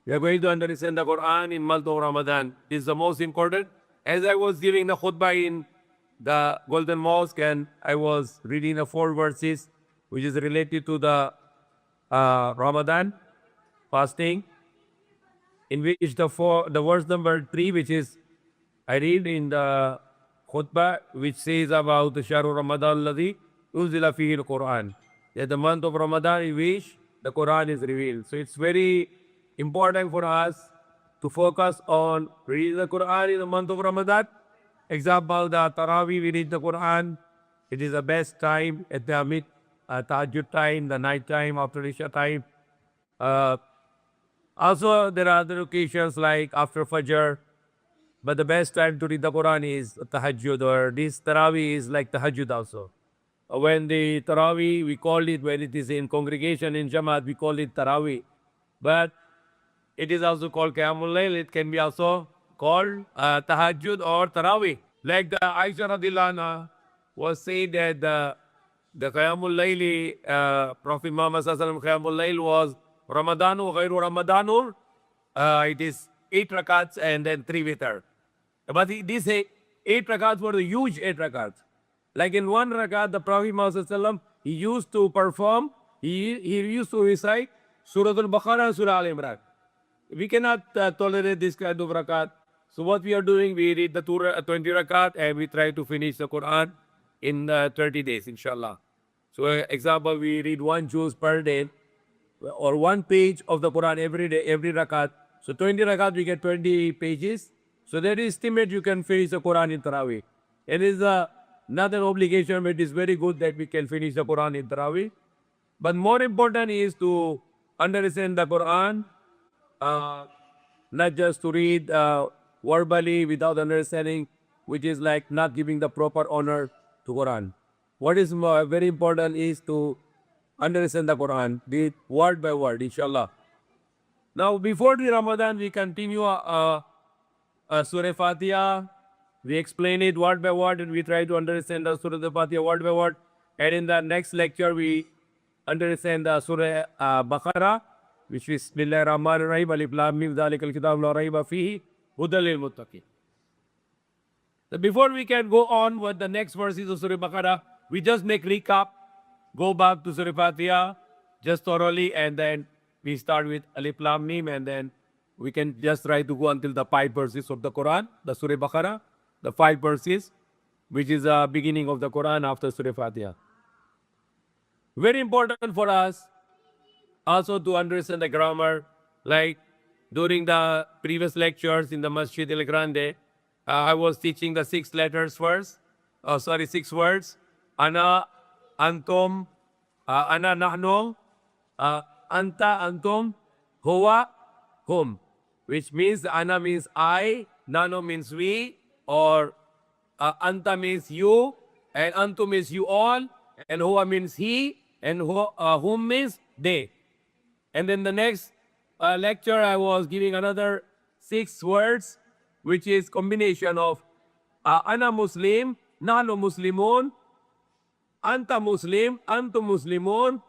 We are going to understand the Quran in month of Ramadan. This is the most important. As I was giving the khutbah in the Golden Mosque and I was reading the 4 verses which is related to the Ramadan fasting, in which the verse number 3, which is I read in the khutbah, which says about the Shahru Ramadan ladhi unzila fihi al-Quran. That the month of Ramadan in which the Quran is revealed. So it's very important for us to focus on reading the Quran in the month of Ramadan. Example, the Taraweeh, we read the Quran. It is the best time at the mid Tahajjud time, the night time, after Isha time. Uh, Also, there are other occasions like after Fajr, but the best time to read the Quran is Tahajjud, or this Taraweeh is like Tahajjud also. When the Taraweeh, we call it, when it is in congregation in Jamaat, we call it Taraweeh. But it is also called Qiyamul Layl. It can be also called Tahajjud or Taraweeh. Like the Aisha Radhiyallahu Anha was said that the Qiyamul Layli, Prophet Muhammad Sallallahu Alaihi Wasallam Qiyamul Layl was Ramadanu, Ghairu Ramadanur. It is 8 rakats and then 3 witr. But these 8 rakats were the huge 8 rakats. Like in 1 rakat, the Prophet Muhammad Sallallahu Alaihi Wasallam, he used to perform, he used to recite Surah Al-Baqarah and Surah Al-Imran. We cannot tolerate this kind of rakat. So what we are doing, we read the 20 rakat and we try to finish the Quran in 30 days, inshallah. So example, we read 1 juz per day or 1 page of the Quran every day, every rakat. So 20 rakat, we get 20 pages. So that is estimate you can finish the Quran in Taraweeh. It is not an obligation, but it is very good that we can finish the Quran in Taraweeh. But more important is to understand the Quran, not just to read verbally without understanding, which is like not giving the proper honor to Quran. What is very important is to understand the Quran, read word by word, inshallah. Now, before the Ramadan, we continue Surah Fatiha. We explain it word by word and we try to understand the Surah Fatiha word by word. And in the next lecture, we understand the Surah Baqarah, which is Ar-Rahman and Ar-Rahim, Alif Lam Mim, Dhalikal Kitab La Raiba Fihi, Hudal lil Muttaqin. So before we can go on with the next verses of Surah Baqarah, we just make recap, go back to Surah Fatiha just thoroughly, and then we start with Alif Lam Mim, and then we can just try to go until the 5 verses of the Quran, the Surah Baqarah, the 5 verses, which is the beginning of the Quran after Surah Fatiha. Very important for us also to understand the grammar, like during the previous lectures in the Masjid El Grande, I was teaching the 6 letters first, 6 words. Ana, Antum, Ana, Nahno, Anta, Antum, Huwa, Hum, which means Ana means I, Nano means we, or Anta means you, and Antum means you all, and Huwa means he, and Hum means they. And then the next lecture, I was giving another 6 words, which is combination of Ana Muslim, Nahnu Muslimun, Anta Muslim, Antum Muslimun,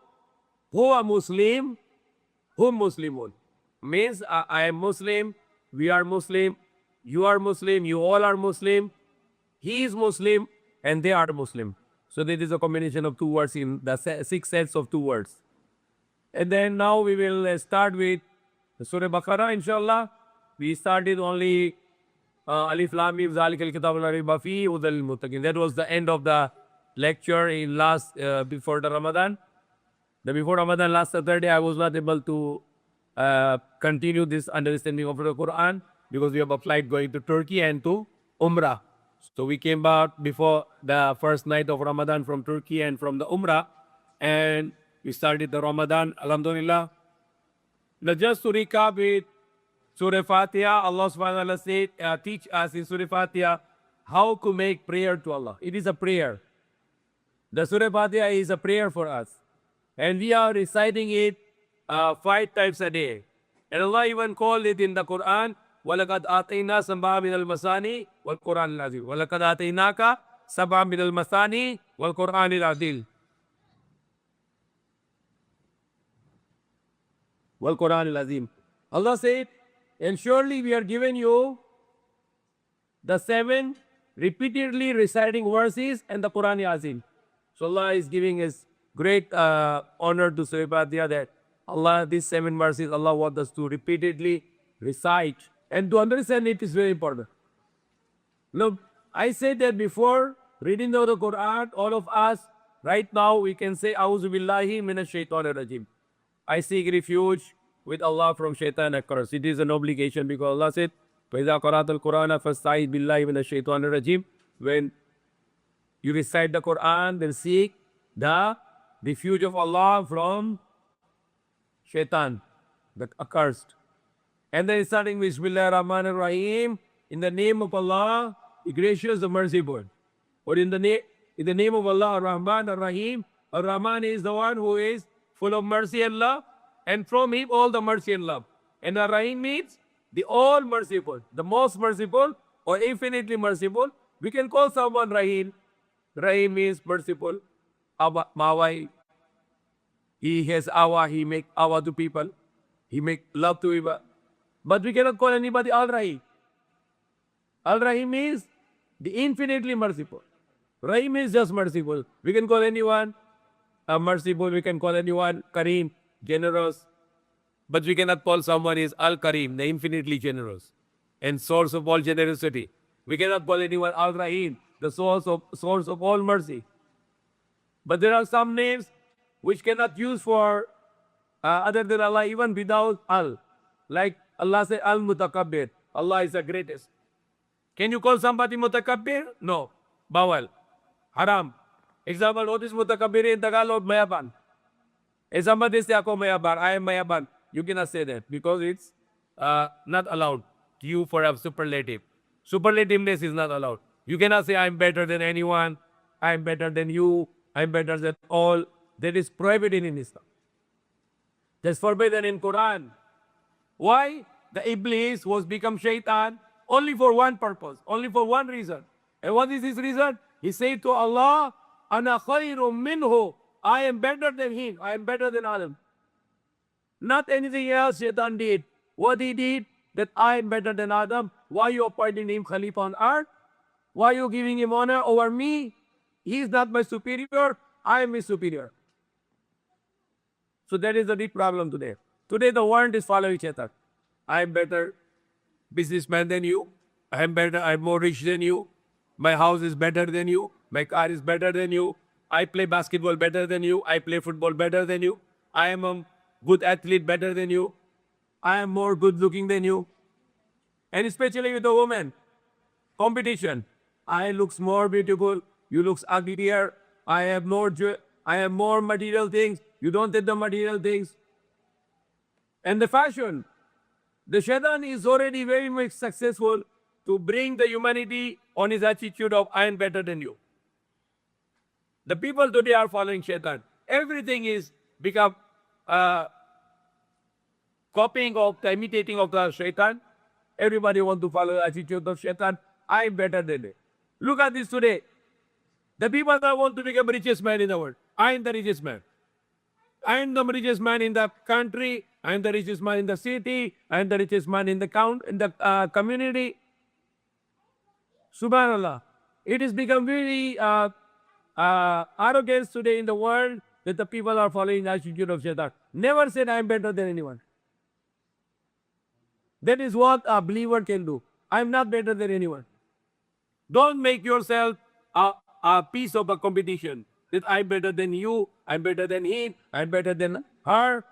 Huwa Muslim, Hum Muslimun. Means I am Muslim, we are Muslim, you are Muslim, you all are Muslim, he is Muslim, and they are Muslim. So this is a combination of 2 words in the 6 sets of 2 words. And then now we will start with Surah Baqarah, inshallah. We started only Alif Lam Mim Zalikal Kitab La Raiba Fihi Hudal lil Muttaqin. That was the end of the lecture in before the Ramadan. Before Ramadan, last Saturday, I was not able to continue this understanding of the Quran because we have a flight going to Turkey and to Umrah. So we came back before the first night of Ramadan from Turkey and from the Umrah, and we started the Ramadan, alhamdulillah. Now just to recap with Surah Fatiha, Allah subhanahu wa ta'ala said, teach us in Surah Fatiha how to make prayer to Allah. It is a prayer. The Surah Fatiha is a prayer for us. And we are reciting it 5 times a day. And Allah even called it in the Quran, وَلَقَدْ آتَيْنَا سَبْعًا مِنَ الْمَثَانِي وَالْقُرْآنِ الْعَظِيمِ وَلَقَدْ آتَيْنَاكَ سَبْعًا مِنَ الْمَثَانِي وَالْقُرْآنِ الْعَظِيمِ وَالْقُرْآنِ الْعَظِيمِ. Allah said, and surely we are giving you the 7 repeatedly reciting verses and the Quran Yazin. So Allah is giving us great honor to Surah Fatiha that Allah, these 7 verses, Allah wants us to repeatedly recite. And to understand it is very important. Look, I said that before reading the Quran, all of us, right now, we can say, A'udhu Billahi Minash Shaitanir Rajim. I seek refuge with Allah from shaitan and curse. It is an obligation because Allah said, فَإِذَا قَرَأْتَ الْقُرْآنَ فَاسْتَعِذْ بِاللَّهِ مِنَ الشَّيْطَانِ الرَّجِيمِ. When you recite the Quran, then seek the refuge of Allah from shaitan, the accursed. And then starting with Ar-Rahman and Ar-Rahim, in the name of Allah, the gracious, the merciful. Or in the name of Allah, Ar-Rahman and Ar-Rahim. Ar-Rahman is the one who is full of mercy and love, and from him all the mercy and love. And Ar-Rahim means the all merciful, the most merciful or infinitely merciful. We can call someone Rahim. Rahim means merciful. Mawai. He has awa, he make awa to people. He make love to people. But we cannot call anybody Al-Rahim. Al-Rahim means the infinitely merciful. Rahim is just merciful. We can call anyone merciful. We can call anyone Kareem, generous. But we cannot call someone is Al-Kareem, the infinitely generous and source of all generosity. We cannot call anyone Al-Rahim, the source of all mercy. But there are some names which cannot use for other than Allah, even without Al. Like Allah said, Al-Mutakabbir. Allah is the greatest. Can you call somebody Mutakabbir? No. Bawal. Haram. Example, what is Mutakabbir in Tagalog? Mayaban. If somebody say, Ako Mayaban, I am Mayaban. You cannot say that because it's not allowed you for a superlative. Superlativeness is not allowed. You cannot say, I am better than anyone. I am better than you. I am better than all. That is prohibited in Islam. That's forbidden in Quran. Why? The Iblis was become shaitan only for one purpose, only for one reason. And what is his reason? He said to Allah, Ana khayrum minhu. I am better than him. I am better than Adam. Not anything else Shaitan did. What he did, that I am better than Adam. Why you appointing him Khalifa on earth? Why you giving him honor over me? He is not my superior. I am his superior. So that is the big problem today. Today the world is following Shaitan. I am better businessman than you. I am better. I am more rich than you. My house is better than you. My car is better than you. I play basketball better than you. I play football better than you. I am a good athlete better than you. I am more good looking than you. And especially with the woman. Competition. I looks more beautiful. You looks uglier. I have more material things. You don't have the material things. And the fashion. The Shaitan is already very much successful to bring the humanity on his attitude of I am better than you. The people today are following Shaitan. Everything is become copying of the imitating of the Shaitan. Everybody want to follow the attitude of Shaitan. I am better than it. Look at this today. The people that want to become richest man in the world. I am the richest man. I am the richest man in the country. I am the richest man in the city. I am the richest man in the community. Subhanallah. It has become very arrogance today in the world that the people are following the attitude of Shaitan. Never said I am better than anyone. That is what a believer can do. I am not better than anyone. Don't make yourself a piece of a competition. That I am better than you, I am better than him, I am better than her,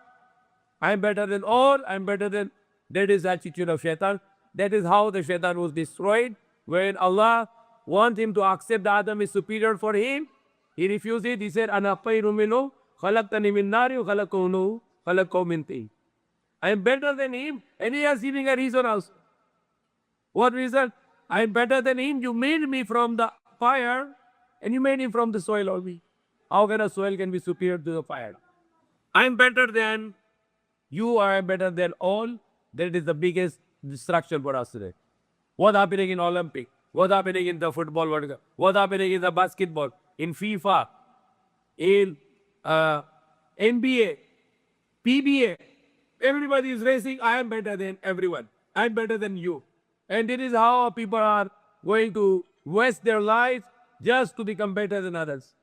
I am better than all, I am better than... That is the attitude of Shaitan. That is how the Shaitan was destroyed. When Allah wants him to accept that Adam is superior for him, he refused it. He said, Ana khayrum minhu, khalaqtani min nari wa khalaqahu min tin. I am better than him, and he is giving a reason also. What reason? I am better than him. You made me from the fire, and you made him from the soil only. How can a soil can be superior to the fire? I am better than you, are better than all. That is the biggest destruction for us today. What happening in Olympic? What happening in the football World Cup? What happening in the basketball? In FIFA? In NBA? PBA? everybody is racing, I am better than everyone. I am better than you. And it is how people are going to waste their lives just to become better than others.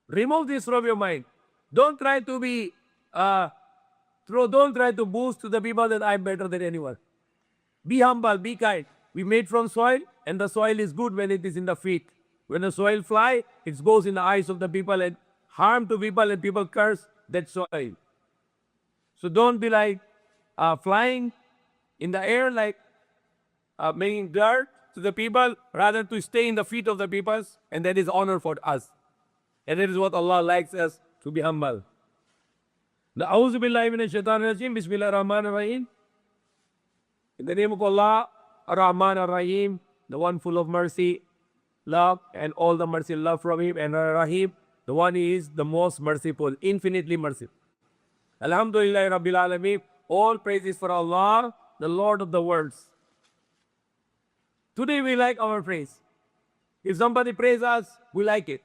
Remove this from your mind. Don't try to be, don't try to boast to the people that I'm better than anyone. Be humble, be kind. We made from soil, and the soil is good when it is in the feet. When the soil fly, it goes in the eyes of the people and harm to people, and people curse that soil. So don't be like flying in the air, like making dirt to the people, rather to stay in the feet of the people, and that is honor for us. And that is what Allah likes us, to be humble. The A'udhu Billahi Minash Shaitanir Rajim, Bismillah Ar-Rahman and Ar-Rahim. In the name of Allah, Ar-Rahman and Ar-Rahim, the one full of mercy, love, and all the mercy and love from Him, and Ar-Rahim, the one who is the most merciful, infinitely merciful. Alhamdulillah Rabbil Alameen, all praises for Allah, the Lord of the worlds. Today we like our praise. If somebody praise us, we like it.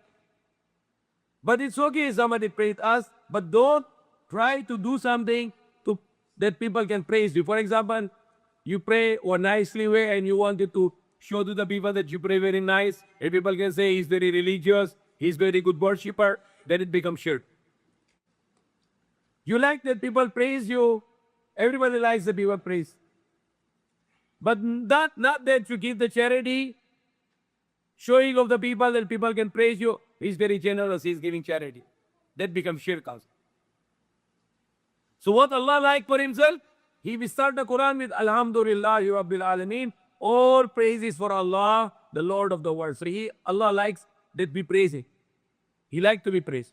But it's okay if somebody praise us, but don't try to do something that people can praise you. For example, you pray or nicely way and you wanted to show to the people that you pray very nice, and people can say he's very religious, he's very good worshipper, then it becomes shirk. You like that people praise you, everybody likes the people praise. But not that you give the charity, showing of the people that people can praise you, he's very generous, he's giving charity. That becomes shirk also. So what Allah like for Himself, He will start the Quran with Alhamdulillahi Rabbil Alameen. All praises for Allah, the Lord of the world. So Allah likes that we praise Him. He likes to be praised.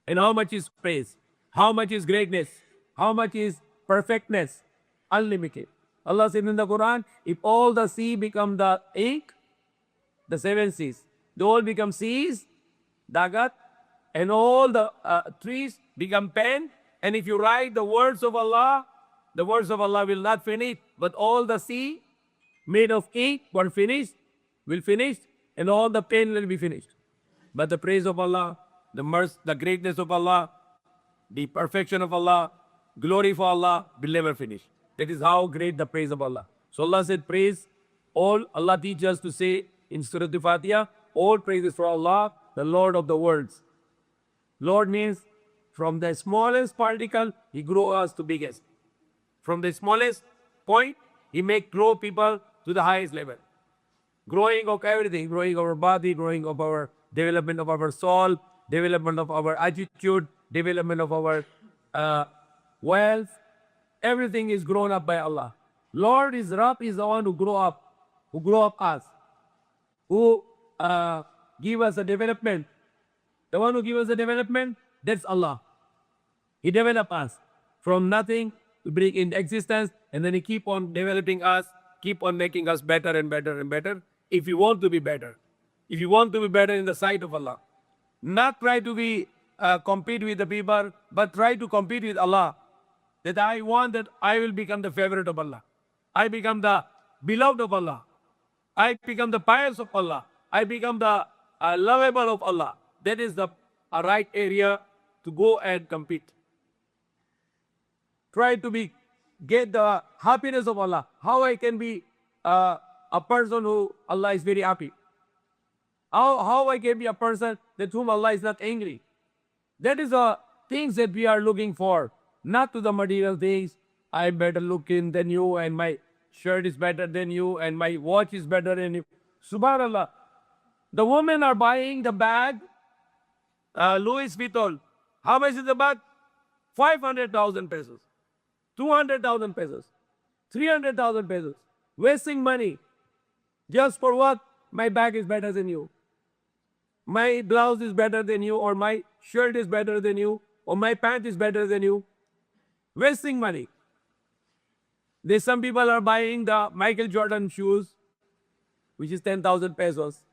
And how much is praise? How much is greatness? How much is perfectness? Unlimited. Allah said in the Quran, if all the sea become the ink, the 7 seas, they all become seas, dagat, and all the trees become pen. And if you write the words of Allah will not finish, but all the sea made of ink will finish, and all the pen will be finished. But the praise of Allah, the mercy, the greatness of Allah, the perfection of Allah, glory for Allah will never finish. That is how great the praise of Allah. So Allah said, praise all. Allah teaches us to say in Surah Al-Fatiha, all praises for Allah, the Lord of the worlds. Lord means from the smallest particle, He grows us to biggest. From the smallest point, He make grow people to the highest level. Growing of everything, growing our body, growing of our development of our soul, development of our attitude, development of our wealth. Everything is grown up by Allah. Lord is Rabb, is the one who grow up us, who give us a development. The one who gives us a development, that's Allah. He developed us from nothing to bring in existence, and then He keep on developing us, keep on making us better and better and better. If you want to be better, if you want to be better in the sight of Allah, not try to be compete with the people, but try to compete with Allah. That I want that I will become the favorite of Allah. I become the beloved of Allah. I become the pious of Allah. I become the lovable of Allah. That is the right area to go and compete. Try to get the happiness of Allah. How I can be a person who Allah is very happy. How I can be a person that whom Allah is not angry. That is the things that we are looking for. Not to the material things. I'm better looking than you, and my shirt is better than you, and my watch is better than you. Subhanallah. The women are buying the bag, Louis Vuitton. How much is the bag? 500,000 pesos. 200,000 pesos. 300,000 pesos. Wasting money. Just for what? My bag is better than you. My blouse is better than you, or my shirt is better than you, or my pant is better than you. Wasting money. Some people are buying the Michael Jordan shoes, which is 10,000 pesos,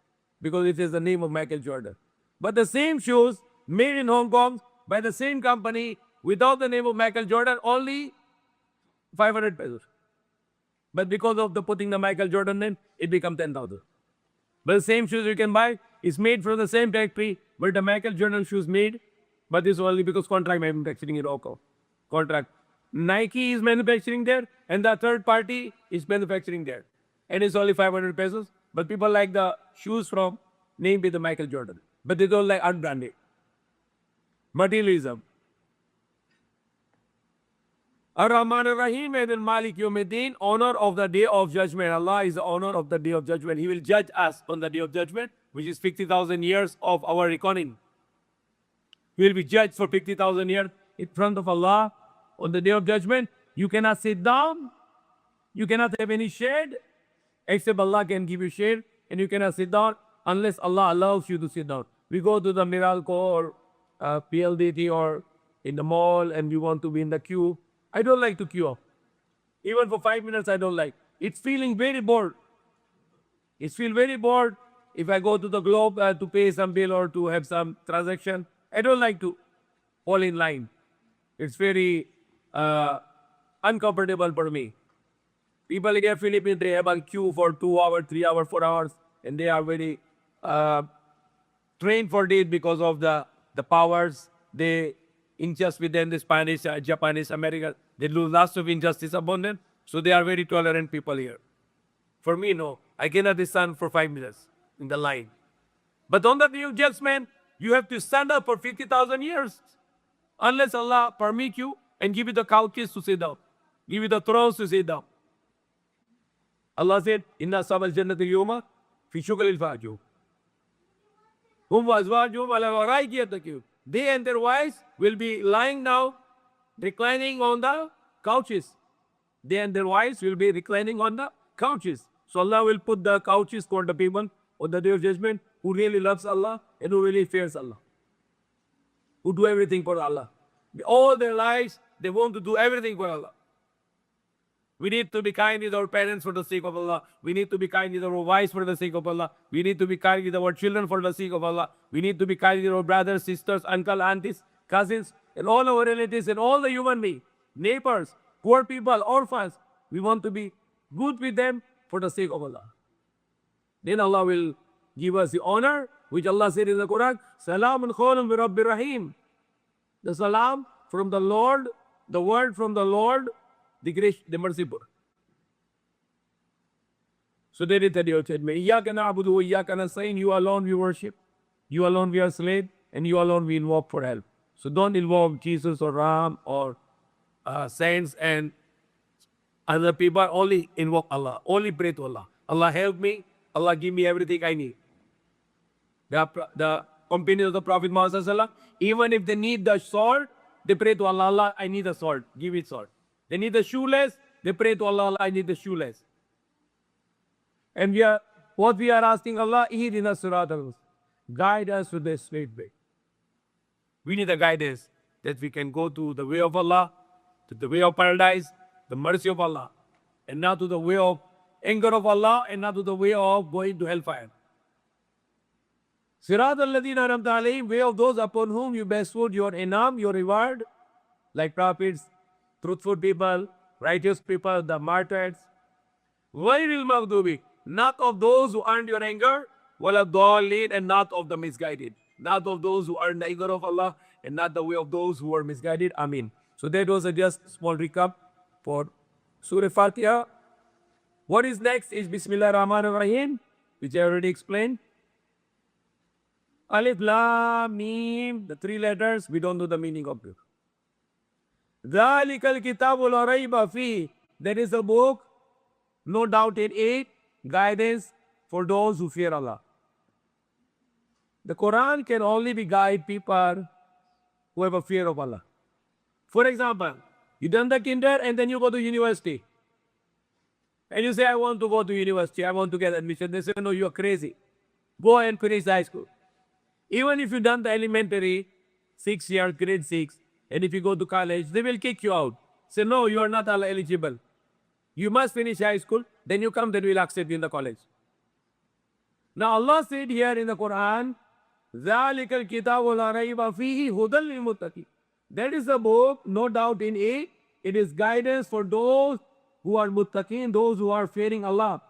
because it is the name of Michael Jordan. But the same shoes made in Hong Kong by the same company without the name of Michael Jordan, only 500 pesos. But because of the putting the Michael Jordan name, it becomes 10,000. But the same shoes you can buy is made from the same factory where the Michael Jordan shoes made, but this is only because contract manufacturing in Morocco. Contract. Nike is manufacturing there, and the third party is manufacturing there. And it's only 500 pesos. But people like the shoes from named with the Michael Jordan. But they don't like unbranded. Materialism. Ar-Rahman and Ar-Rahim and then Malik Yawmiddin, honor of the day of judgment. Allah is the honor of the day of judgment. He will judge us on the day of judgment, which is 50,000 years of our reckoning. We will be judged for 50,000 years in front of Allah on the day of judgment. You cannot sit down. You cannot have any shade, except Allah can give you shade, and you cannot sit down unless Allah allows you to sit down. We go to the Meralco or PLDT or in the mall and we want to be in the queue. I don't like to queue up. Even for 5 minutes, I don't like. It's feeling very bored. It's feel very bored if I go to the Globe to pay some bill or to have some transaction. I don't like to fall in line. It's very uncomfortable for me. People here in Philippines, they have a queue for 2 hours, 3 hours, 4 hours, and they are very trained for this because of the powers they injustice within the Spanish, Japanese, American. They lose lots of injustice upon them. So they are very tolerant people here. For me, no. I cannot stand for 5 minutes in the line. But on the day of judgment, you have to stand up for 50,000 years. Unless Allah permit you and give you the couches to sit down. Give you the thrones to sit down. Allah said, Inna sabal jannati yawma fi shughl al-fajr. Hum wa azwajuhum ala waraiki yattaqun. They and their wives will be lying now, reclining on the couches. They and their wives will be reclining on the couches. So Allah will put the couches for the people on the day of judgment who really loves Allah and who really fears Allah. Who do everything for Allah. All their lives, they want to do everything for Allah. We need to be kind with our parents for the sake of Allah. We need to be kind with our wives for the sake of Allah. We need to be kind with our children for the sake of Allah. We need to be kind with our brothers, sisters, uncle, aunties, cousins, and all our relatives and all the human beings, neighbors, poor people, orphans. We want to be good with them for the sake of Allah. Then Allah will give us the honor, which Allah said in the Quran, Salamun khawlun bi Rabbir Rahim. The salam from the Lord, the word from the Lord, the gracious, the merciful. So they did that. You said, Iyyaka na'budu wa iyyaka nasta'in. You alone we worship. You alone we are slave. And you alone we invoke for help. So don't invoke Jesus or Ram or saints and other people. Only invoke Allah. Only pray to Allah. Allah help me. Allah give me everything I need. The companions of the Prophet Muhammad, even if they need the sword, they pray to Allah. Allah, I need a sword. Give it sword. They need the shoelace. They pray to Allah. Allah, I need the shoelace. And what we are asking Allah, Ihdina siratal, guide us to the straight way. We need the guidance that we can go to the way of Allah, to the way of paradise, the mercy of Allah, and not to the way of anger of Allah, and not to the way of going to hellfire. Sirat al-Ladina An'amta alayhim, way of those upon whom you bestowed your inam, your reward, like prophets, truthful people, righteous people, the martyrs. Ghayril maghdubi, not of those who earned your anger, wala dallin, and not of the misguided. Not of those who earned the anger of Allah, and not the way of those who were misguided. Amin. So that was a just small recap for Surah Fatiha. What is next is Bismillah Ar-Rahman and Ar-Rahim, which I already explained. Alif, Lam, Mim, the 3 letters, we don't know the meaning of it. Dhalikal Kitabu la rayba fihi. There is a book, no doubt in it, guidance for those who fear Allah. The Quran can only be guide people who have a fear of Allah. For example, you done the kinder and then you go to university. And you say, I want to go to university, I want to get admission. They say, no, you are crazy. Go and finish high school. Even if you done the elementary, 6 years, grade 6, and if you go to college, they will kick you out. Say, no, you are not eligible. You must finish high school, then you come, then we will accept you in the college. Now Allah said here in the Quran, ذَلِكَ الْكِتَابُ لَا رَيْبَ فِيهِ هُدًى لِلْمُتَّقِينَ. That is the book, no doubt in it. It is guidance for those who are muttaqin, those who are fearing Allah.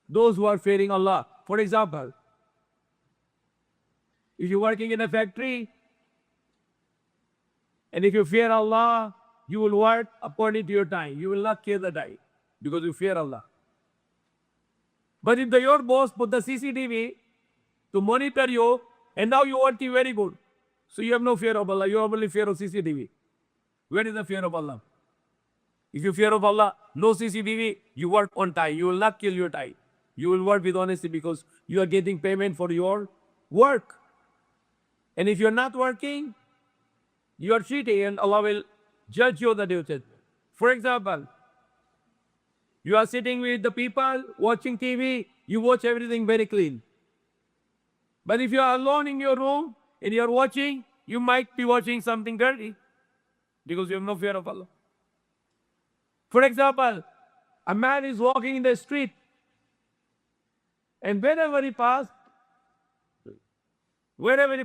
Those who are fearing Allah. For example, If you're working in a factory, and if you fear Allah, you will work according to your time. You will not kill the time because you fear Allah. But if your boss put the CCTV to monitor you, and now you working very good, so you have no fear of Allah. You have only fear of CCTV. Where is the fear of Allah? If you fear of Allah, no CCTV, you work on time. You will not kill your time. You will work with honesty because you are getting payment for your work. And if you're not working, you are cheating and Allah will judge you on the day of judgment. For example, you are sitting with the people watching TV, you watch everything very clean. But if you are alone in your room and you are watching, you might be watching something dirty because you have no fear of Allah. For example, a man is walking in the street and wherever he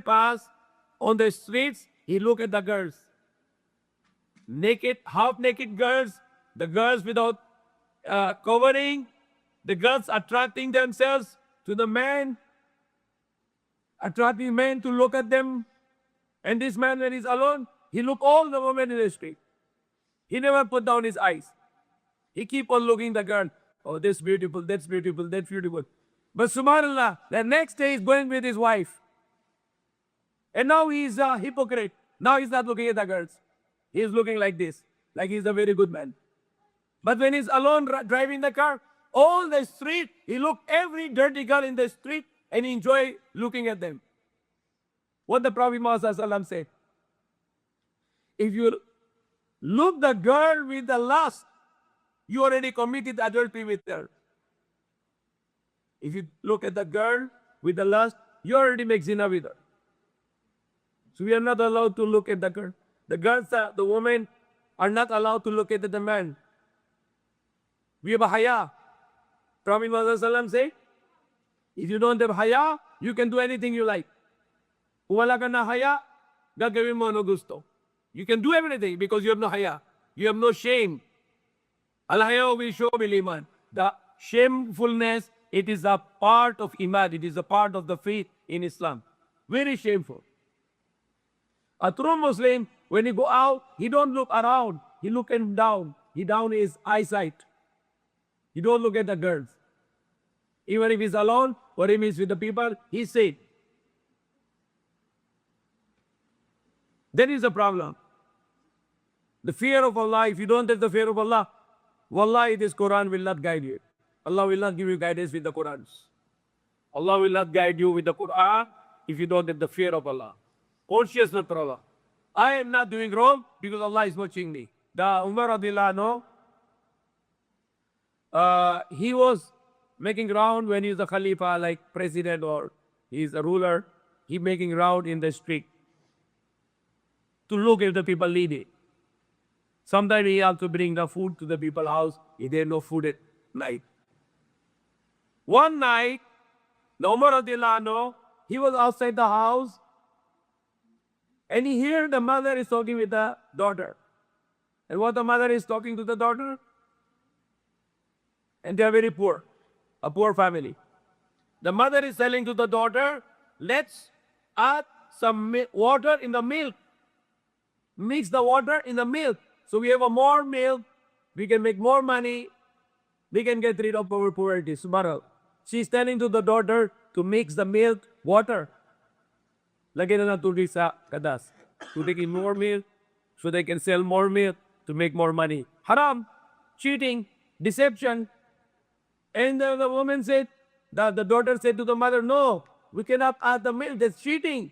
passes on the streets, he look at the girls. Naked, half-naked girls, the girls without covering, the girls attracting themselves to the man, attracting men to look at them. And this man, when he's alone, he look all the women in the street. He never put down his eyes. He keep on looking the girl. Oh, this beautiful, that's beautiful, that's beautiful. But subhanAllah, the next day he's going with his wife. And now he's a hypocrite. Now he's not looking at the girls. He's looking like this, like he's a very good man. But when he's alone driving the car, all the street, he look every dirty girl in the street and enjoy looking at them. What the Prophet Muhammad said. If you look the girl with the lust, you already committed adultery with her. If you look at the girl with the lust, you already make zina with her. So we are not allowed to look at the girl. The girls, the women are not allowed to look at the man. We have a haya. Prophet Muhammad said, if you don't have haya, you can do anything you like. Kung wala ka na haya, gagawin mo ano gusto. You can do everything because you have no haya. You have no shame. Al-haya will show biliman. The shamefulness, it is a part of iman. It is a part of the faith in Islam. Very shameful. A true Muslim, when he go out, he don't look around. He looking down. He down his eyesight. He don't look at the girls. Even if he's alone or if he's with the people, he said. That is the problem. The fear of Allah, if you don't have the fear of Allah, wallahi, this Quran will not guide you. Allah will not give you guidance with the Quran. Allah will not guide you with the Quran if you don't have the fear of Allah. Consciousness for Allah. I am not doing wrong because Allah is watching me. The Umar radiallahu anhu, he was making round when he's a Khalifa, like president or he's a ruler. He making round in the street to look if the people need it. Sometimes he also bring the food to the people's house if there no food at night. One night, the Umar radiallahu anhu, he was outside the house and he heard the mother is talking with the daughter. And what the mother is talking to the daughter? And they are very poor, a poor family. The mother is telling to the daughter, let's add some water in the milk. Mix the water in the milk. So we have a more milk, we can make more money, we can get rid of our poverty. Subhanallah. She's telling to the daughter to mix the milk, water. Lagyan na tubig sa kadas. To take in more milk, so they can sell more milk to make more money. Haram, cheating, deception. And the woman said, the daughter said to the mother, no, we cannot add the milk, that's cheating.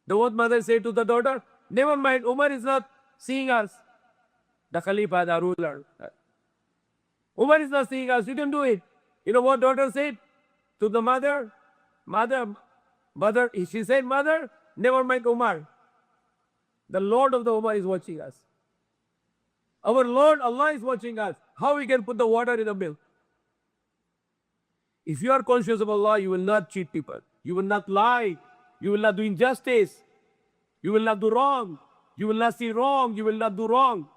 The what mother said to the daughter, never mind, Umar is not seeing us. The Khalifa, the ruler. Umar is not seeing us, you can do it. You know what daughter said to the mother? Mother, she said, mother, never mind Umar. The Lord of the Umar is watching us. Our Lord Allah is watching us. How we can put the water in the milk? If you are conscious of Allah, you will not cheat people. You will not lie. You will not do injustice. You will not do wrong. You will not see wrong. You will not do wrong.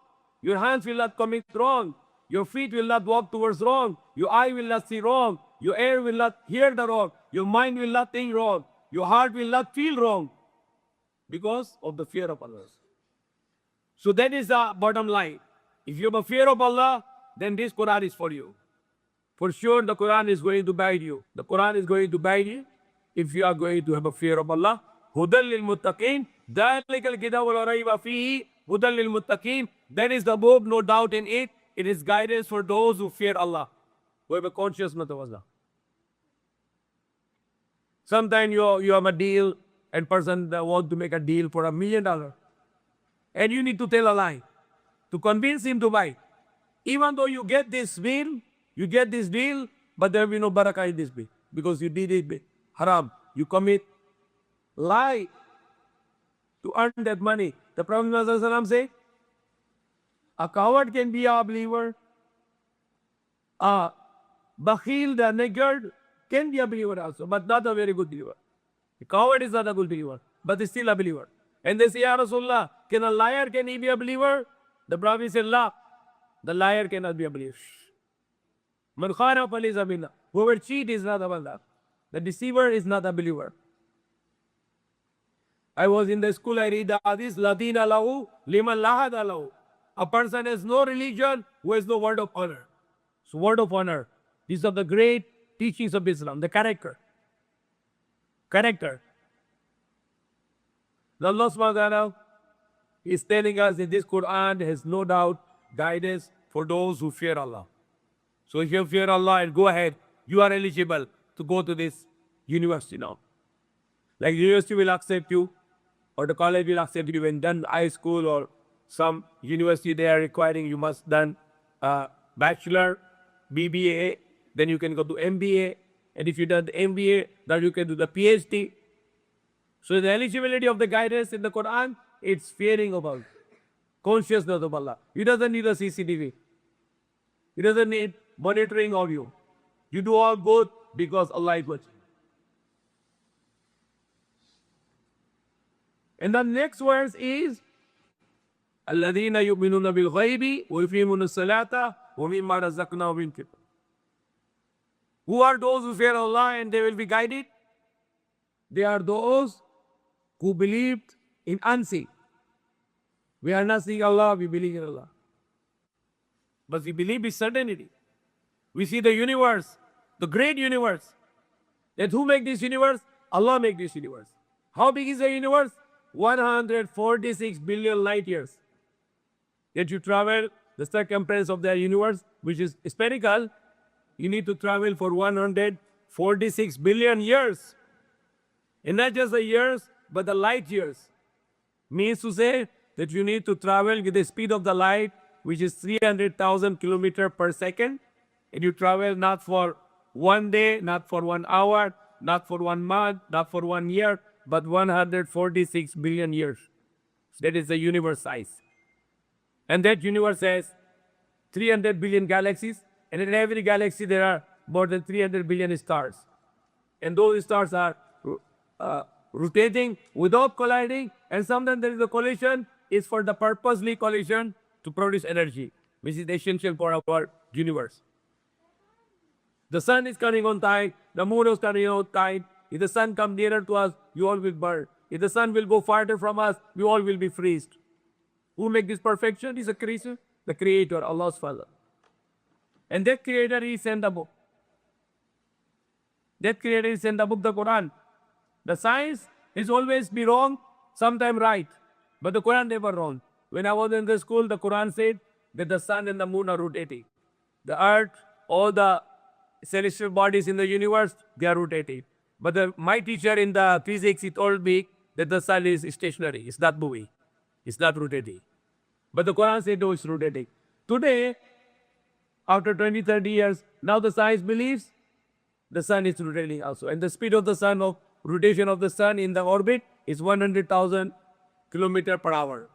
Your hands will not commit wrong. Your feet will not walk towards wrong. Your eye will not see wrong. Your ear will not hear the wrong. Your mind will not think wrong. Your heart will not feel wrong because of the fear of Allah. So that is the bottom line. If you have a fear of Allah, then this Quran is for you. For sure, the Quran is going to guide you. The Quran is going to guide you if you are going to have a fear of Allah. Hudal lil muttaqeen. Dhalikal kitab la rayba fihi. Hudal lil muttaqeen. That is the book, no doubt in it. It is guidance for those who fear Allah, who have a consciousness of Allah. Sometimes you have a deal and person want to make a deal for $1 million. And you need to tell a lie to convince him to buy. Even though you get this deal, but there will be no barakah in this deal because you did it haram. You commit lie to earn that money. The Prophet ﷺ say, a coward can be a believer. A bakhil, the niggard, can be a believer also, but not a very good believer. A coward is not a good believer, but is still a believer. And they say, Ya Rasulullah, can a liar, can he be a believer? The Prophet said, La, the liar cannot be a believer. Man khana falaysa billah. Whoever cheat is not a believer. The deceiver is not a believer. I was in the school, I read the hadith, Ladina lahu, liman lahada lahu. A person has no religion who has no word of honor. So word of honor. These are the great teachings of Islam, the character. Character. Allah subhanahu wa ta'ala is telling us that this Quran has no doubt guidance for those who fear Allah. So if you fear Allah and go ahead, you are eligible to go to this university now. Like the university will accept you, or the college will accept you when done high school or some university they are requiring you must done bachelor, BBA, then you can go to MBA, and if you done the MBA, then you can do the PhD. So the eligibility of the guidance in the Quran, it's fearing of Allah, consciousness of Allah. He doesn't need a CCTV. He doesn't need monitoring of you. You do all good because Allah is watching. And the next verse is الَّذِينَ يُؤْمِنُونَ بِالْغَيْبِ وَيُقِيمُونَ الصَّلَاةَ وَمِمَّا رَزَقْنَاهُمْ يُنْفِقُونَ. Who are those who fear Allah and they will be guided? They are those who believed in unseen. We are not seeing Allah, we believe in Allah. But we believe with certainty. We see the universe, the great universe. That who make this universe? Allah make this universe. How big is the universe? 146 billion light years. Yet you travel the circumference of the universe, which is spherical, you need to travel for 146 billion years. And not just the years, but the light years. Means to say that you need to travel with the speed of the light, which is 300,000 kilometers per second. And you travel not for 1 day, not for 1 hour, not for 1 month, not for 1 year, but 146 billion years. That is the universe size. And that universe has 300 billion galaxies, and in every galaxy there are more than 300 billion stars. And those stars are rotating without colliding, and sometimes there is a collision, is for the purposely collision to produce energy, which is essential for our universe. The sun is coming on time, the moon is coming on time. If the sun comes nearer to us, you all will burn. If the sun will go farther from us, we all will be freezed. Who make this perfection is a creator, the creator, Allah's Father. And that creator, he sent a book. That creator, he sent a book, the Quran. The science is always be wrong, sometimes right. But the Quran never wrong. When I was in the school, the Quran said that the sun and the moon are rotating. The earth, all the celestial bodies in the universe, they are rotating. But my teacher in the physics, he told me that the sun is stationary. It's not moving. It's not rotating. But the Quran said, no, it's rotating. Today, after 20, 30 years, now the science believes the sun is rotating also. And the speed of the sun, of rotation of the sun in the orbit is 100,000 kilometers per hour.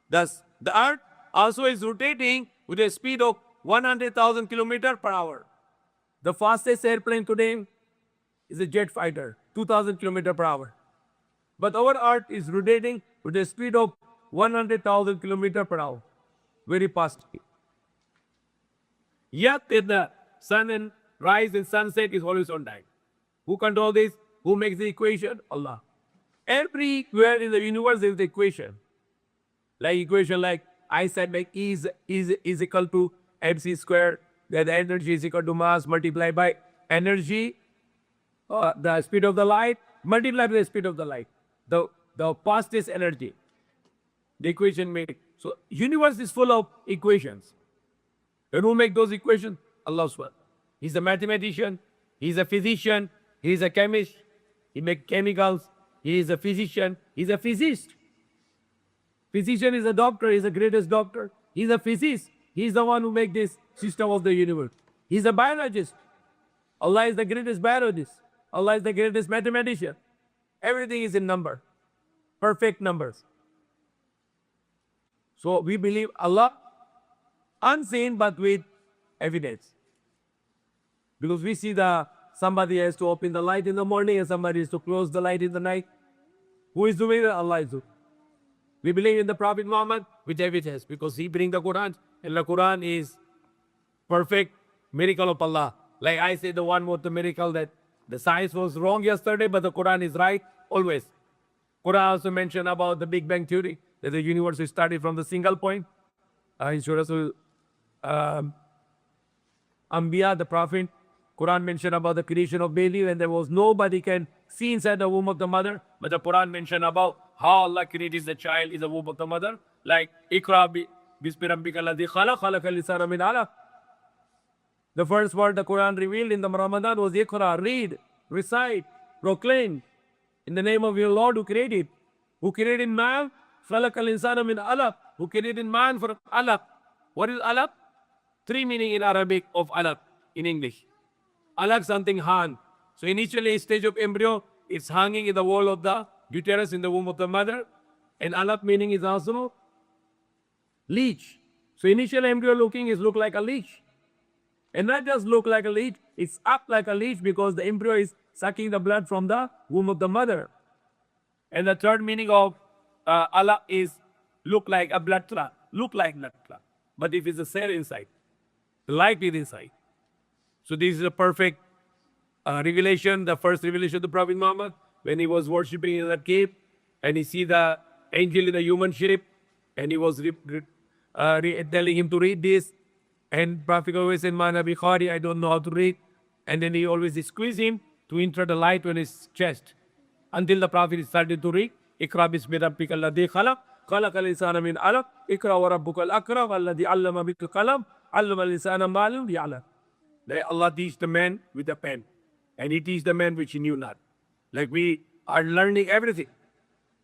Thus, the earth also is rotating with a speed of 100,000 kilometers per hour. The fastest airplane today is a jet fighter, 2,000 kilometers per hour. But our earth is rotating with a speed of 100,000 kilometers per hour, very fast. Yet the sun and rise and sunset is always on time. Who control this? Who makes the equation? Allah. Everywhere in the universe there is the equation. Like equation like I said like E is equal to mc square, where the energy is equal to mass multiplied by energy, the speed of the light multiplied by the speed of the light. The fastest energy. The equation made. So universe is full of equations. And who make those equations? Allah subhanahu. He's a mathematician, he's a physician, he's a chemist, he makes chemicals, he is a physician, he's a physicist. Physician is a doctor, he's the greatest doctor. He's a physicist. He's the one who makes this system of the universe. He's a biologist. Allah is the greatest biologist. Allah is the greatest mathematician. Everything is in number. Perfect numbers. So we believe Allah unseen but with evidence. Because we see somebody has to open the light in the morning and somebody has to close the light in the night. Who is doing it? Allah is doing it. We believe in the Prophet Muhammad with evidence because he brings the Quran, and the Quran is perfect miracle of Allah. Like I said, the one with the miracle that the science was wrong yesterday, but the Quran is right always. Quran also mentioned about the Big Bang Theory, that the universe is started from the single point. In Surah Anbiya, the Prophet, Quran mentioned about the creation of baby when there was nobody can see inside the womb of the mother. But the Quran mentioned about how Allah created the child in the womb of the mother. Like, Iqra bismi rabbika alladhi khalaq, khalaqal insana min alaq. The first word the Quran revealed in the Ramadan was Iqra, read, recite, proclaim. In the name of your Lord who created. Who created man? Khalaqal insana min alaq. Who created man from alaq. What is alaq? Three meaning in Arabic of alaq in English. Alaq something hung. So initially a stage of embryo, it's hanging in the wall of the uterus in the womb of the mother. And alaq meaning is also leech. So initial embryo look like a leech. And not just look like a leech, it's up like a leech because the embryo is sucking the blood from the womb of the mother. And the third meaning of alaq is look like a blood clot. Look like blood clot. But if it's a cell inside, the life is inside. So this is a perfect revelation, the first revelation of the Prophet Muhammad, when he was worshipping in that cave, and he see the angel in the human shape, and he was telling him to read this, and Prophet always said, "Man Abi Khari, I don't know how to read," and then he always squeeze him to enter the light on his chest, until the Prophet started to read, "Iqra bismi rabbika alladhi khalaq, khalaqal insana min alaq, Iqra wa rabbukal akram, alladhi allama bil qalam, allama al insana ma lam ya'lam." Allah teach the man with a pen, and he teach the man which he knew not. Like we are learning everything.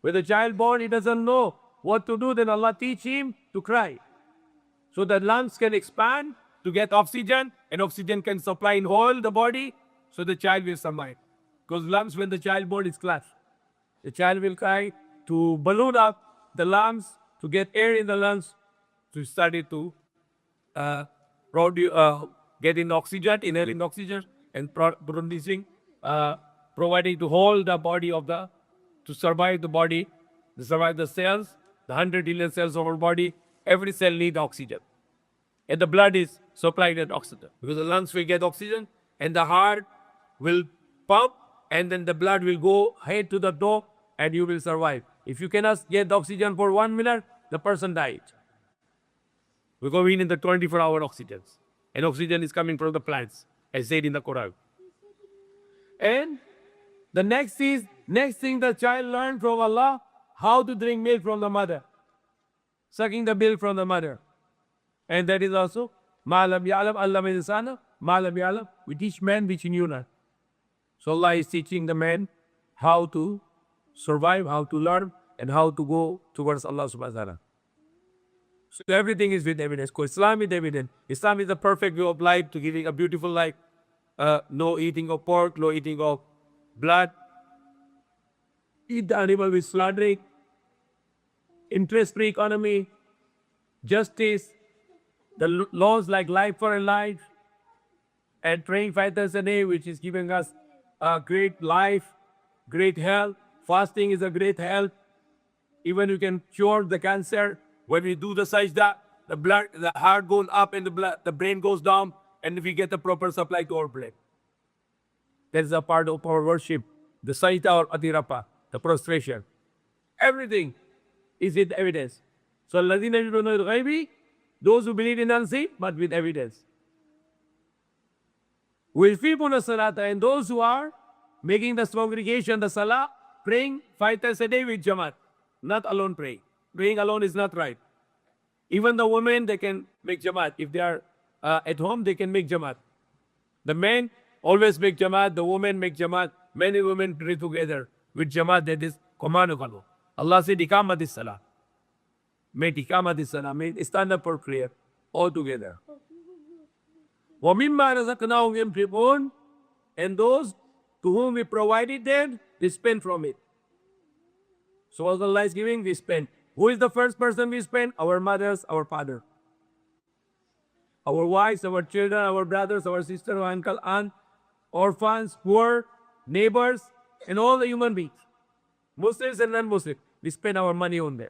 With a child born, he doesn't know what to do, then Allah teach him to cry. So the lungs can expand to get oxygen, and oxygen can supply in whole the body, so the child will survive. Because lungs, when the child born, is clashed. The child will cry to balloon up the lungs, to get air in the lungs, to study to getting oxygen, inhaling oxygen, and producing, providing to hold the body to survive the body, to survive the cells, the 100 billion cells of our body, every cell needs oxygen. And the blood is supplied with oxygen. Because the lungs will get oxygen, and the heart will pump, and then the blood will go head to the toe, and you will survive. If you cannot get the oxygen for 1 minute, the person died. We go in the 24-hour oxygen. And oxygen is coming from the plants, as said in the Quran. And the next thing the child learned from Allah, how to drink milk from the mother. Sucking the milk from the mother. And that is also, Ma'alam ya'alam, Allah insana, Ma'alam ya'alam. We teach man which he knew not. So Allah is teaching the man how to survive, how to learn, and how to go towards Allah subhanahu wa ta'ala. So everything is with evidence. Islam is evident. Islam is the perfect way of life to giving a beautiful life. No eating of pork, no eating of blood. Eat the animal with slaughtering. Interest-free economy. Justice. The laws like life for a life. And praying 5 times a day, which is giving us a great life, great health. Fasting is a great health. Even you can cure the cancer. When we do the sajda, the heart goes up and the brain goes down, and we get the proper supply to our brain. That is a part of our worship. the sajda or atirapa, the prostration. Everything is with evidence. So الَّذِينَ يُؤْمِنُونَ بِالْغَيْبِ, those who believe in unseen, but with evidence. وَيُقِيمُونَ الصَّلَاةَ, and those who are making the congregation, the salah, praying 5 times a day with jamaat, not alone praying. Praying alone is not right. Even the women, they can make jamaat. If they are at home, they can make jamaat. The men always make jamaat, the women make jamaat. Many women pray together with jamaat, that is command of Allah. Allah said, Iqamat is salah. Make Iqamat is salah, make stand up for prayer all together. وَمِمَّا رَزَقْنَاهُمْ يُنْفِقُونَ, and those to whom we provided them, they spend from it. So what Allah is giving, we spend. Who is the first person we spend? Our mothers, our father. Our wives, our children, our brothers, our sisters, our uncle, aunt, orphans, poor, neighbors, and all the human beings. Muslims and non-Muslims. We spend our money on them.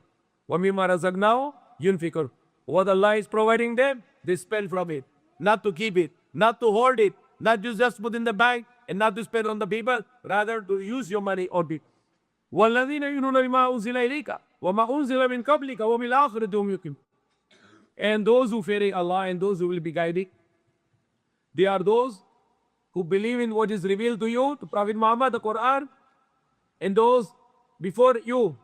وَمِمَّا رَزَقْنَاهُمْ يُنْفِقُونَ. What Allah is providing them, they spend from it. Not to keep it, not to hold it, not to just put in the bank, and not to spend on the people, rather to use your money on it. وَالَّذِينَ يُؤْمِنُونَ بِمَا أُنزِلَ إِلَيْكَ وَمَا أُنزِلَ مِن قَبْلِكَ وَبِالْآخِرَةِ هُمْ يُوقِنُونَ. And those who fear Allah and those who will be guided, they are those who believe in what is revealed to you, to Prophet Muhammad, the Quran, and those before you,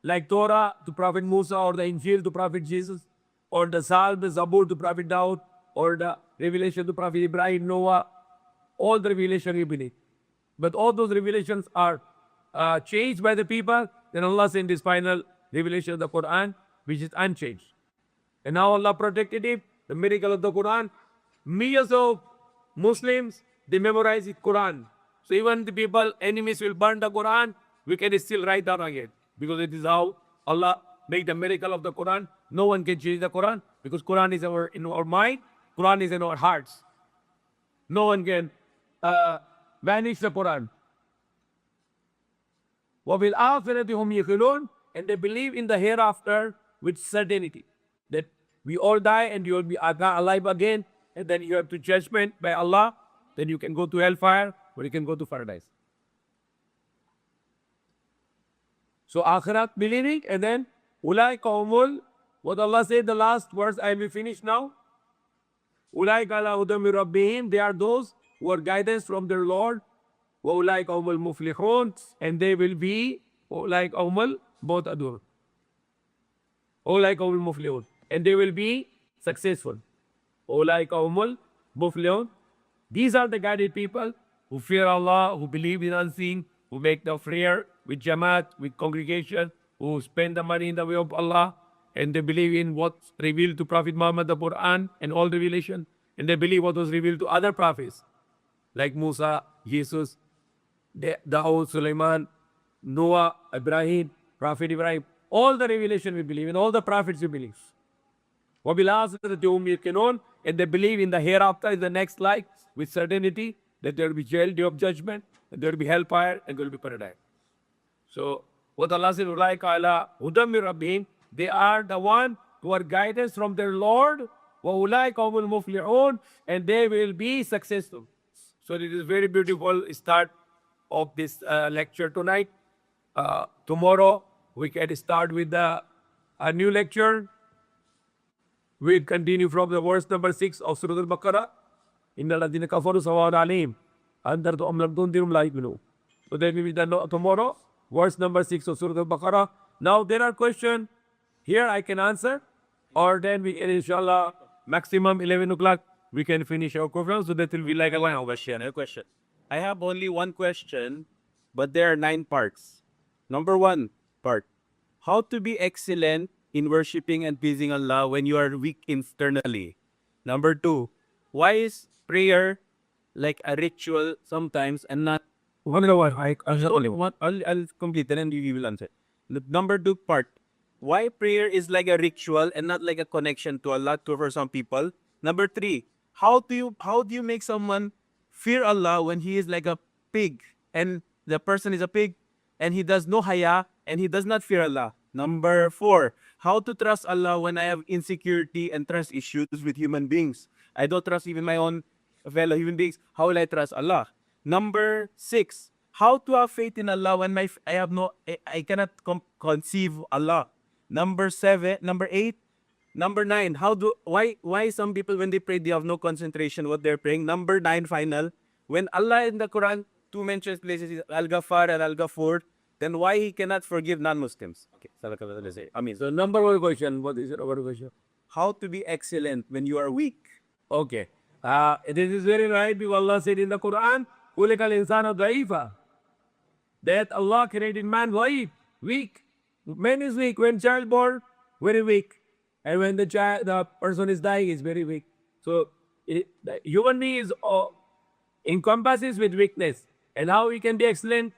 like Torah to Prophet Musa, or the Injil to Prophet Jesus, or the Psalm, the Zabur to Prophet Daud, or the revelation to Prophet Ibrahim, Noah, all the revelation you believe. But all those revelations are changed by the people. Then Allah sent His final revelation of the Quran, which is unchanged. And now Allah protected it, the miracle of the Quran. Millions of Muslims, they memorize the Quran. So even the people, enemies will burn the Quran, we can still write down again. Because it is how Allah made the miracle of the Quran. No one can change the Quran, because Quran is in our mind, Quran is in our hearts. No one can vanish the Quran. وَبِالْآخِرَةِ هُمْ يُوقِنُونَ, and they believe in the hereafter with certainty, that we all die and you will be alive again, and then you have to judgment by Allah, then you can go to hellfire or you can go to paradise. So akhirat believing, and then ulai qaumul, what Allah said, the last verse, I will finish now. Ulai ala hudam min rabbihim, they are those who are guidance from their Lord. Wa ulai qaumul muflihun, and they will be ulai qaumul both adur. Ulai qaumul muflihun, and they will be successful. Ulai qaumul muflihun. These are the guided people who fear Allah, who believe in unseen, who make the prayer with jamaat, with congregation, who spend the money in the way of Allah, and they believe in what's revealed to Prophet Muhammad, the Quran, and all revelation, and they believe what was revealed to other prophets, like Musa, Jesus, Daud, Sulaiman, Noah, Ibrahim, Prophet Ibrahim. All the revelation we believe in, all the prophets we believe. وَبِالْآخِرَةِ هُمْ يُوقِنُونَ, and they believe in the hereafter, in the next life, with certainty that there will be jail, day of judgment, and there will be hellfire, and there will be paradise. So, what Allah said, "Ulaika ala hudam min rabbihim," they are the one who are guidance from their Lord. Wa ulaika humul muflihun, and they will be successful. So, it is very beautiful start of this lecture tonight. Tomorrow we can start with a new lecture. We continue from the verse number 6 of Surah Al-Baqarah. Inna ladina kafaru sawa'un alayhim anzartum lam tunzirum la yu'minun. So that will be done tomorrow. Verse number 6 of Surah Al-Baqarah. Now there are questions here I can answer, or then we can, inshallah, maximum 11 o'clock, we can finish our conference, so that will be like a question. I have only one question, but there are 9 parts. Number 1 part, how to be excellent in worshiping and pleasing Allah when you are weak internally. Number 2, why is prayer like a ritual sometimes and not I'll complete it and you will answer. The number 2 part, why prayer is like a ritual and not like a connection to Allah for some people. Number 3, how do you make someone fear Allah when he is like a pig and the person is a pig and he does no haya and he does not fear Allah. Number 4, how to trust Allah when I have insecurity and trust issues with human beings. I don't trust even my own fellow human beings. How will I trust Allah? Number 6, How to have faith in Allah when I cannot conceive Allah. Number 7, number 8, number 9. Why some people when they pray they have no concentration what they're praying? Number 9 final. When Allah in the Quran two mentions places is Al-Ghaffar and Al-Ghafur, then why he cannot forgive non-Muslims? Okay, I mean, So number one question, what is your question? how to be excellent when you are weak? Okay. This is very right because Allah said in the Quran, خُلِقَ الْإِنسَانُ ضَعِيفًا, that Allah created man weak. Man is weak. When child born, very weak. And when the person is dying, is very weak. So the human being is encompasses with weakness. And how we can be excellent?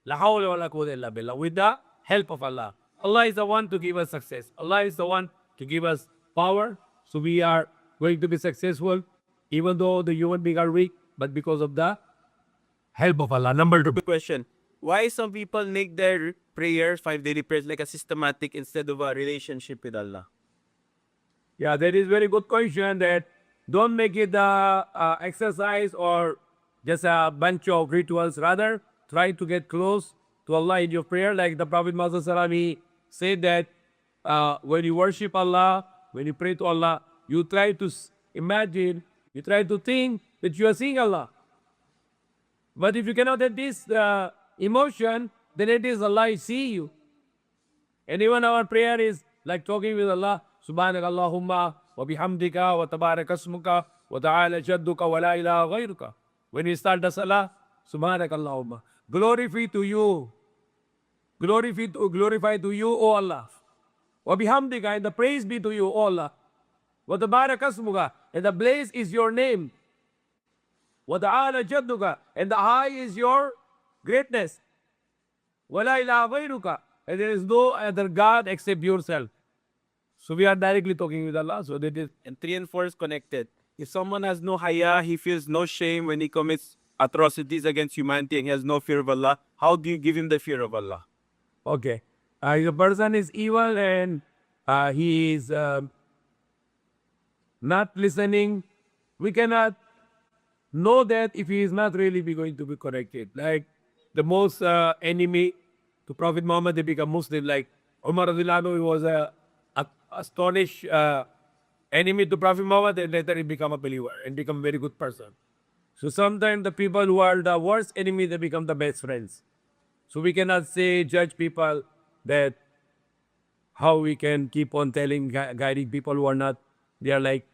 La hawla wa la quwwata illa billah. With the help of Allah. Allah is the one to give us success. Allah is the one to give us power. So we are going to be successful, even though the human beings are weak, but because of the help of Allah. Number 2. Good question. Why some people make their prayers, 5 daily prayers, like a systematic instead of a relationship with Allah? Yeah, that is very good question. That don't make it exercise or just a bunch of rituals. Rather, try to get close to Allah in your prayer. Like the Prophet Muhammad Sallallahu Alaihi Wasallam, he said that when you worship Allah, when you pray to Allah, you try to imagine, you try to think that you are seeing Allah. But if you cannot have this emotion, then it is Allah is seeing you. And even our prayer is like talking with Allah. Subhanaka Allahumma wa bihamdika wa tabaraka asmuka wa ta'ala jadduka wa la ilaha ghayruka. When we start the salah, Subhanaka Allahumma. Glorify to you. Glorify to you, O Allah. Wa bihamdika, and the praise be to you, O Allah. Wa tabaraka asmuka, and the blessed is your name. Wa ta'ala jadduka, and the high is your greatness. Wa la ilaha ghayruka, and there is no other God except yourself. So we are directly talking with Allah. So that is. And 3 and 4 is connected. If someone has no haya, he feels no shame when he commits atrocities against humanity and he has no fear of Allah, how do you give him the fear of Allah? Okay. If a person is evil and he is not listening, we cannot know that if he is not really going to be corrected. Like the most enemy to Prophet Muhammad, they become Muslim. Like Umar radiallahu anhu, he was a astonished enemy to Prophet Muhammad, and later he become a believer and become a very good person. So sometimes the people who are the worst enemy, they become the best friends. So we cannot say, judge people that how we can keep on telling, guiding people who are not, they are like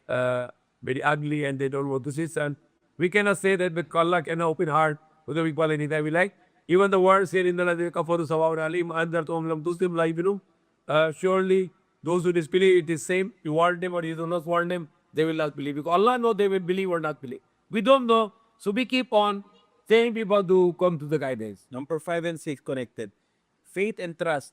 very ugly and they don't want to listen. We cannot say that, but Allah can open heart with the people anytime we like. Even the words here in the Kafaru Sawaun Alim, Andar Tom Lam Tuslim Laibinum, surely those who disbelieve it is same. You warn them or you do not warn them, they will not believe. Because Allah knows they will believe or not believe. We don't know. So we keep on telling people to come to the guidance. Number 5 and 6 connected. Faith and trust.